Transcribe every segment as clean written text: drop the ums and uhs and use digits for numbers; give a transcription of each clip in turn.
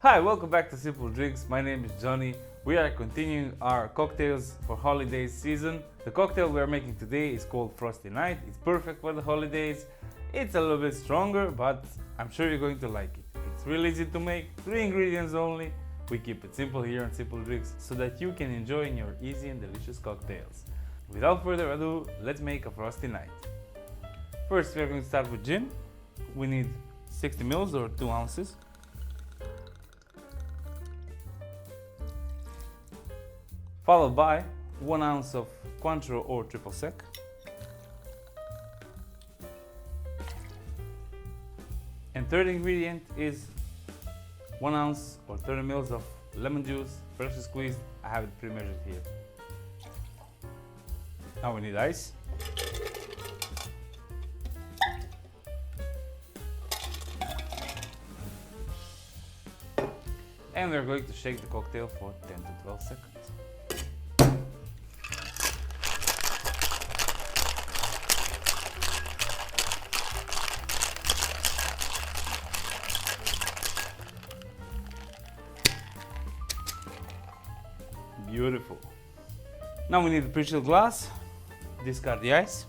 Hi, welcome back to Simple Drinks. My name is Johnny. We are continuing our cocktails for holidays season. The cocktail we are making today is called Frosty Night. It's perfect for the holidays. It's a little bit stronger, but I'm sure you're going to like it. It's really easy to make, 3 ingredients only. We keep it simple here on Simple Drinks so that you can enjoy your easy and delicious cocktails. Without further ado, let's make a Frosty Night. First, we are going to start with gin. We need 60 ml or 2 ounces. Followed by 1 ounce of Cointreau or triple sec, and third ingredient is 1 ounce or 30 ml of lemon juice, freshly squeezed. I have it pre-measured here. Now we need ice. And we're going to shake the cocktail for 10 to 12 seconds. Beautiful. Now we need a pre-chilled glass. Discard the ice.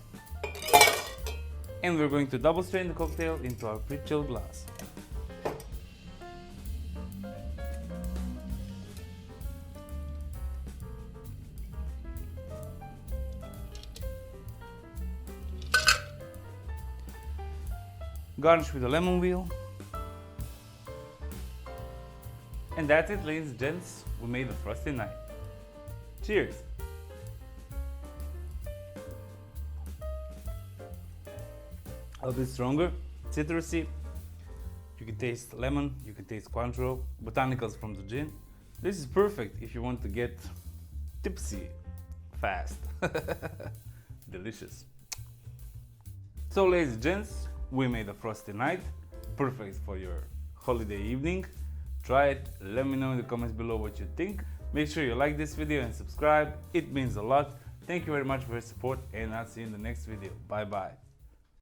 And we're going to double strain the cocktail into our pre-chilled glass. Garnish with a lemon wheel. And that's it, ladies and gents. We made a Frosty Night. Cheers! A little bit stronger, citrusy. You can taste lemon, you can taste Cointreau, botanicals from the gin. This is perfect if you want to get tipsy fast. Delicious. So, ladies and gents, we made a Frosty Night, perfect for your holiday evening. Try it, let me know in the comments below what you think. Make sure you like this video and subscribe, it means a lot. Thank you very much for your support and I'll see you in the next video. Bye bye.